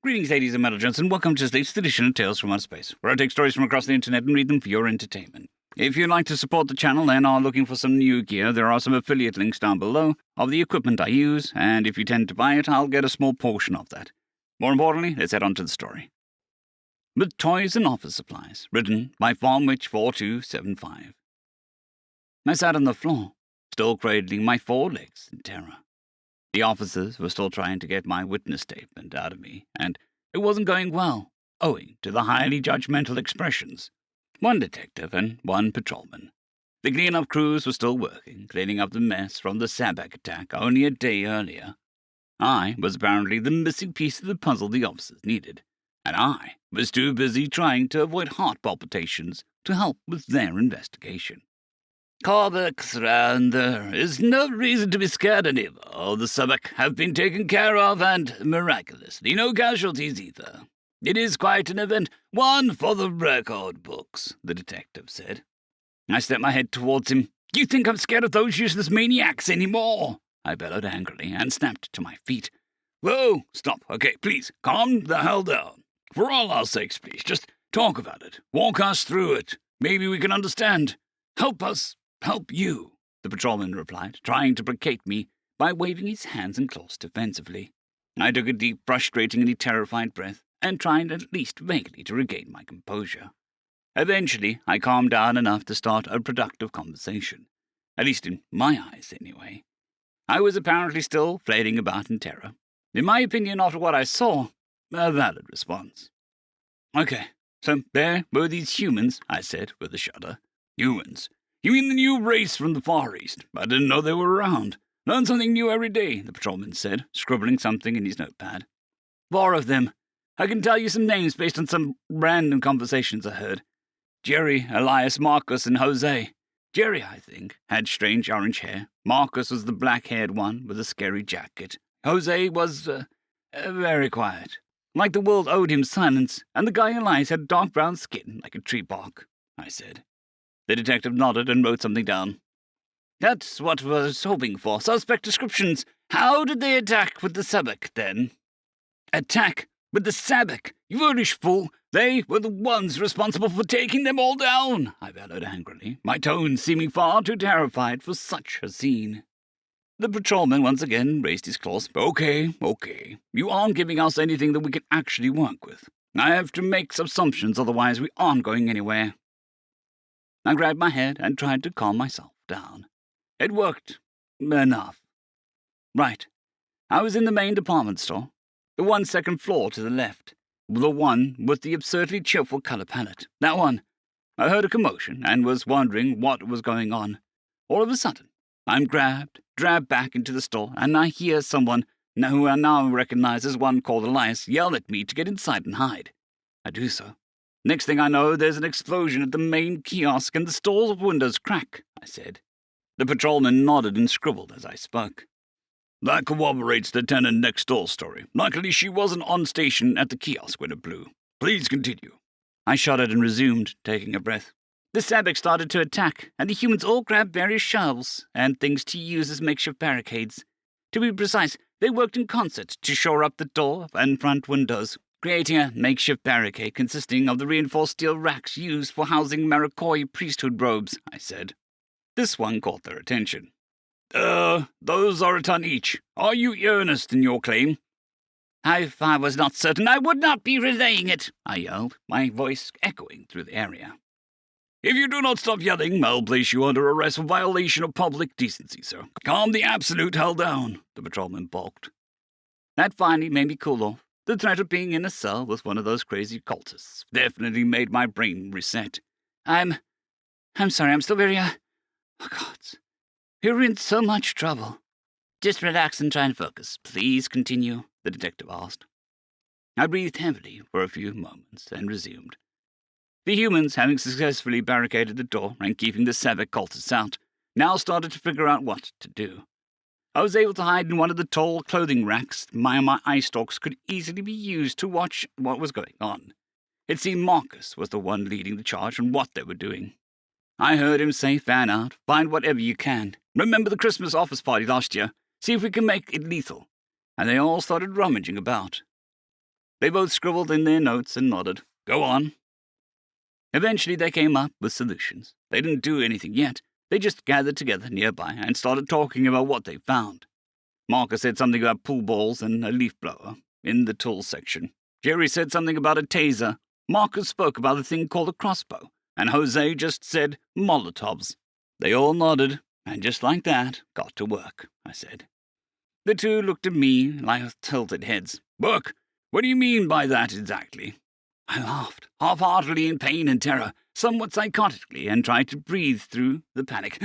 Greetings, ladies and gentlemen, and welcome to this latest edition of Tales from Outer Space, where I take stories from across the internet and read them for your entertainment. If you'd like to support the channel and are looking for some new gear, there are some affiliate links down below of the equipment I use, and if you tend to buy it, I'll get a small portion of that. More importantly, let's head on to the story. With Toys and Office Supplies, written by Farmwhich4275. I sat on the floor, still cradling my forelegs in terror. The officers were still trying to get my witness statement out of me, and it wasn't going well, owing to the highly judgmental expressions. One detective and one patrolman. The clean-up crews were still working, cleaning up the mess from the Sabak attack only a day earlier. I was apparently the missing piece of the puzzle the officers needed, and I was too busy trying to avoid heart palpitations to help with their investigation. Corbex round, there is no reason to be scared anymore. The Sabak have been taken care of, and miraculously no casualties either. It is quite an event, one for the record books, the detective said. I stepped my head towards him. You think I'm scared of those useless maniacs anymore? I bellowed angrily and snapped to my feet. Whoa, stop. Okay, please, calm the hell down. For all our sakes, please, just talk about it. Walk us through it. Maybe we can understand. Help us. Help you, the patrolman replied, trying to placate me by waving his hands and claws defensively. I took a deep, frustratingly terrified breath and tried at least vaguely to regain my composure. Eventually, I calmed down enough to start a productive conversation, at least in my eyes anyway. I was apparently still flailing about in terror. In my opinion, after what I saw, a valid response. Okay, so there were these humans, I said with a shudder. Humans? You mean the new race from the Far East? I didn't know they were around. Learn something new every day, the patrolman said, scribbling something in his notepad. 4 of them. I can tell you some names based on some random conversations I heard. Jerry, Elias, Marcus, and Jose. Jerry, I think, had strange orange hair. Marcus was the black-haired one with a scary jacket. Jose was, very quiet. Like the world owed him silence, and the guy Elias had dark brown skin like a tree bark, I said. The detective nodded and wrote something down. That's what I was hoping for. Suspect descriptions. How did they attack with the Sabak, then? Attack with the Sabak? You foolish fool. They were the ones responsible for taking them all down, I bellowed angrily, my tone seeming far too terrified for such a scene. The patrolman once again raised his claws. Okay. You aren't giving us anything that we can actually work with. I have to make assumptions, otherwise we aren't going anywhere. I grabbed my head and tried to calm myself down. It worked. Enough. Right. I was in the main department store. The one second floor to the left. The one with the absurdly cheerful color palette. That one. I heard a commotion and was wondering what was going on. All of a sudden, I'm grabbed, dragged back into the store, and I hear someone, who I now recognize as one called Elias, yell at me to get inside and hide. I do so. Next thing I know, there's an explosion at the main kiosk and the store's windows crack, I said. The patrolman nodded and scribbled as I spoke. That corroborates the tenant next door story. Luckily, she wasn't on station at the kiosk when it blew. Please continue. I shuddered and resumed, taking a breath. The Sabak started to attack, and the humans all grabbed various shelves and things to use as makeshift barricades. To be precise, they worked in concert to shore up the door and front windows, creating a makeshift barricade consisting of the reinforced steel racks used for housing Marikoi priesthood robes, I said. This one caught their attention. Those are a ton each. Are you earnest in your claim? If I was not certain, I would not be relaying it, I yelled, my voice echoing through the area. If you do not stop yelling, I'll place you under arrest for violation of public decency, sir. Calm the absolute hell down, the patrolman balked. That finally made me cool off. The threat of being in a cell with one of those crazy cultists definitely made my brain reset. I'm sorry, I'm still very, oh God, you're in so much trouble. Just relax and try and focus. Please continue, the detective asked. I breathed heavily for a few moments and resumed. The humans, having successfully barricaded the door and keeping the Sabak cultists out, now started to figure out what to do. I was able to hide in one of the tall clothing racks. My eye stalks could easily be used to watch what was going on. It seemed Marcus was the one leading the charge on what they were doing. I heard him say, fan out, find whatever you can. Remember the Christmas office party last year? See if we can make it lethal. And they all started rummaging about. They both scribbled in their notes and nodded. Go on. Eventually they came up with solutions. They didn't do anything yet. They just gathered together nearby and started talking about what they found. Marcus said something about pool balls and a leaf blower in the tools section. Jerry said something about a taser. Marcus spoke about a thing called a crossbow, and Jose just said Molotovs. They all nodded, and just like that, got to work, I said. The two looked at me like tilted heads. Work? What do you mean by that exactly? I laughed, half-heartedly in pain and terror, somewhat psychotically, and tried to breathe through the panic.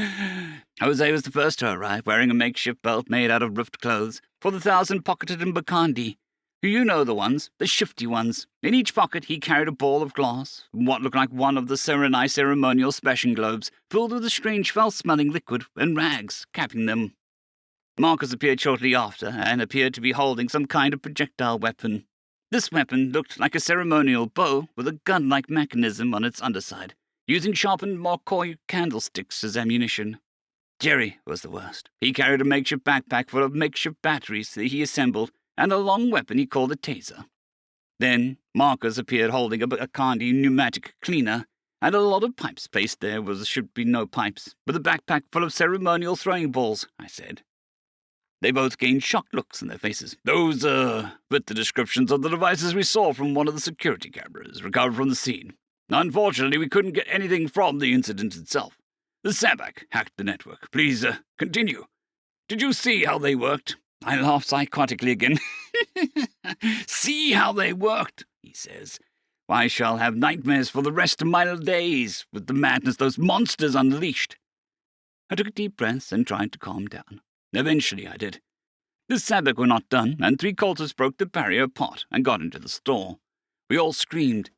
Jose was the first to arrive, wearing a makeshift belt made out of ripped clothes, for the 1,000-pocketed in Bakandi. You know the ones, the shifty ones. In each pocket he carried a ball of glass, what looked like one of the Serenai ceremonial smashing globes, filled with a strange foul-smelling liquid, and rags capping them. Marcus appeared shortly after, and appeared to be holding some kind of projectile weapon. This weapon looked like a ceremonial bow with a gun-like mechanism on its underside, using sharpened Morcoy candlesticks as ammunition. Jerry was the worst. He carried a makeshift backpack full of makeshift batteries that he assembled, and a long weapon he called a taser. Then Marcus appeared holding a Bakandi pneumatic cleaner, and a lot of pipes placed there where there should be no pipes, with a backpack full of ceremonial throwing balls, I said. They both gained shocked looks on their faces. Those, fit the descriptions of the devices we saw from one of the security cameras recovered from the scene. Unfortunately, we couldn't get anything from the incident itself. The Sabak hacked the network. Please, continue. Did you see how they worked? I laughed psychotically again. See how they worked, he says. I shall have nightmares for the rest of my days with the madness those monsters unleashed. I took a deep breath and tried to calm down. Eventually I did. The Sabak were not done, and 3 cultists broke the barrier apart and got into the store. We all screamed.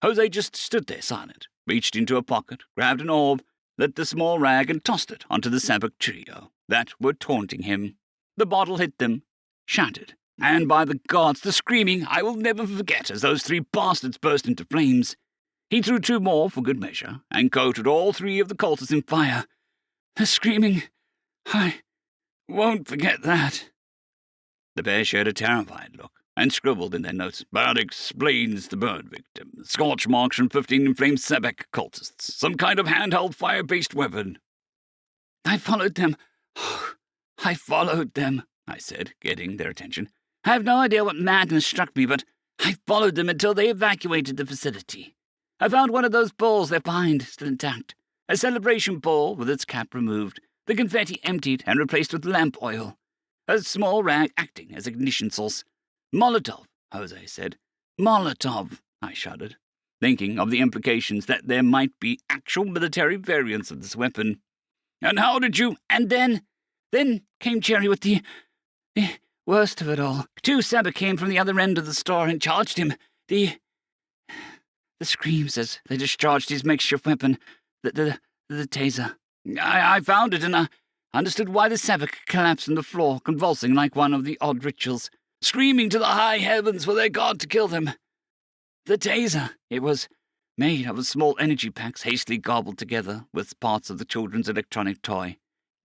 Jose just stood there silent, reached into a pocket, grabbed an orb, lit the small rag and tossed it onto the Sabak trio that were taunting him. The bottle hit them, shattered, and by the gods, the screaming I will never forget as those 3 bastards burst into flames. He threw 2 more for good measure, and coated all 3 of the cultists in fire. The screaming, I won't forget that. The pair shared a terrified look, and scribbled in their notes, That explains the burn victim. Scorch marks from 15 inflamed Sabak cultists. Some kind of handheld fire-based weapon. I followed them. I followed them, I said, getting their attention. I have no idea what madness struck me, but I followed them until they evacuated the facility. I found one of those balls left behind, still intact. A celebration ball with its cap removed, the confetti emptied and replaced with lamp oil. A small rag acting as ignition source. Molotov, Jose said. Molotov, I shuddered, thinking of the implications that there might be actual military variants of this weapon. And how did you— And then came Jerry with the worst of it all. 2 Sabak came from the other end of the store and charged him. The screams as they discharged his makeshift weapon, the taser. I found it, and I understood why the Sabak collapsed on the floor, convulsing like one of the odd rituals, screaming to the high heavens for their god to kill them. The taser, it was made of small energy packs hastily gobbled together with parts of the children's electronic toy,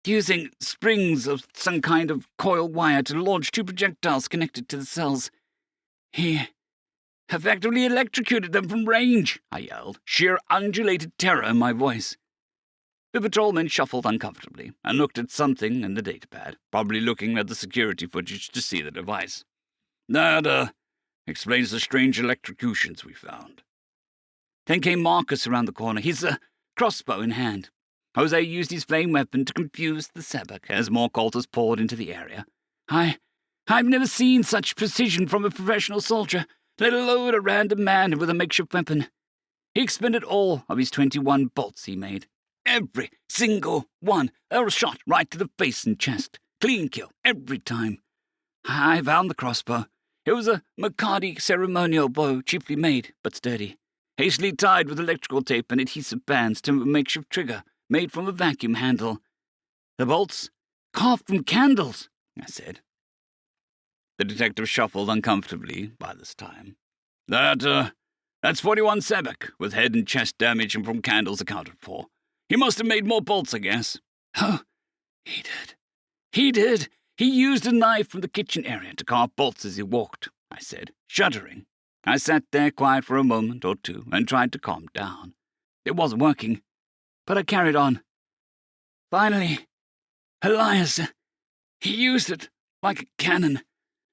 using springs of some kind of coil wire to launch 2 projectiles connected to the cells. He effectively electrocuted them from range, I yelled, sheer undulated terror in my voice. The patrolman shuffled uncomfortably and looked at something in the datapad, probably looking at the security footage to see the device. That, explains the strange electrocutions we found. Then came Marcus around the corner, his crossbow in hand. Jose used his flame weapon to confuse the Sabak as more cultists poured into the area. I've never seen such precision from a professional soldier, let alone a random man with a makeshift weapon. He expended all of his 21 bolts he made. Every single one. A shot right to the face and chest. Clean kill, every time. I found the crossbow. It was a Makadi ceremonial bow, cheaply made, but sturdy. Hastily tied with electrical tape and adhesive bands to a makeshift trigger, made from a vacuum handle. The bolts? Carved from candles, I said. The detective shuffled uncomfortably by this time. That's 41 Sabak, with head and chest damage and from candles accounted for. He must have made more bolts, I guess. Oh, he did. He used a knife from the kitchen area to carve bolts as he walked. I said, shuddering. I sat there quiet for a moment or two and tried to calm down. It wasn't working, but I carried on. Finally, Elias, he used it like a cannon,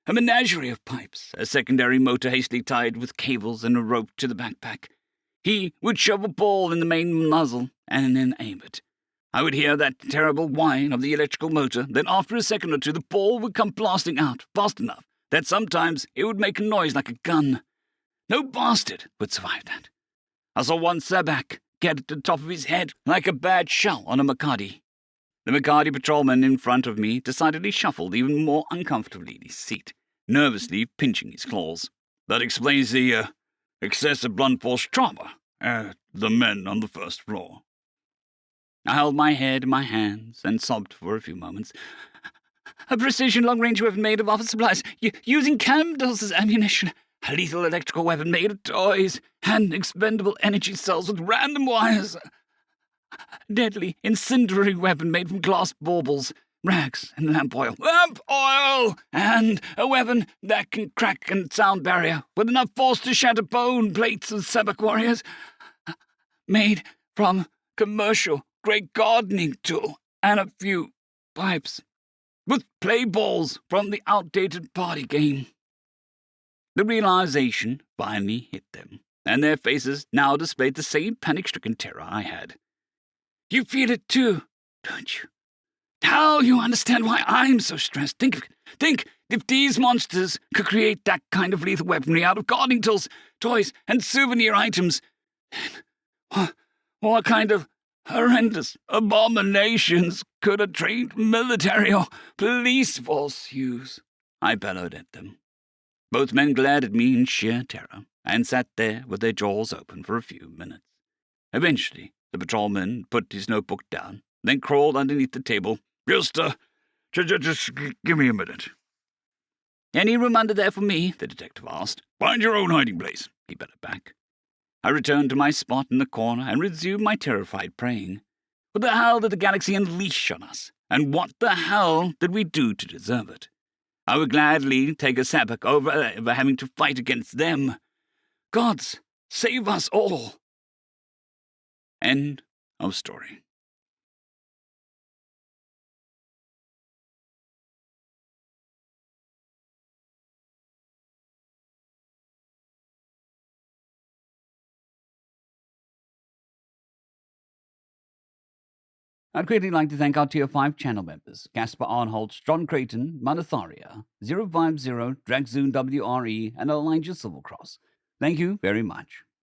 a menagerie of pipes, a secondary motor hastily tied with cables and a rope to the backpack. He would shove a ball in the main muzzle and then aim it. I would hear that terrible whine of the electrical motor, then after a second or two the ball would come blasting out fast enough that sometimes it would make a noise like a gun. No bastard would survive that. I saw one Sabak get at the top of his head like a bad shell on a Makadi. The Makadi patrolman in front of me decidedly shuffled even more uncomfortably in his seat, nervously pinching his claws. That explains the excessive blunt force trauma at the men on the first floor. I held my head in my hands and sobbed for a few moments. A precision long-range weapon made of office supplies, using candles as ammunition, a lethal electrical weapon made of toys, and expendable energy cells with random wires. A deadly incendiary weapon made from glass baubles, rags, and lamp oil. Lamp oil! And a weapon that can crack a sound barrier with enough force to shatter bone plates of Sabak warriors. Made from commercial great gardening tool and a few pipes, with play balls from the outdated party game. The realization finally hit them, and their faces now displayed the same panic-stricken terror I had. You feel it too, don't you? Now you understand why I'm so stressed. Think if these monsters could create that kind of lethal weaponry out of gardening tools, toys, and souvenir items, what kind of horrendous abominations could a trained military or police force use? I bellowed at them. Both men glared at me in sheer terror and sat there with their jaws open for a few minutes. Eventually, the patrolman put his notebook down, then crawled underneath the table. Just give me a minute. Any room under there for me? The detective asked. Find your own hiding place, he bellowed back. I returned to my spot in the corner and resumed my terrified praying. What the hell did the galaxy unleash on us? And what the hell did we do to deserve it? I would gladly take a Sabak over having to fight against them. Gods, save us all. End of story. I'd greatly like to thank our Tier 5 channel members, Caspar Arnholtz, John Creighton, Manatharia, 050, Dragzoon WRE, and Elijah Silvercross. Thank you very much.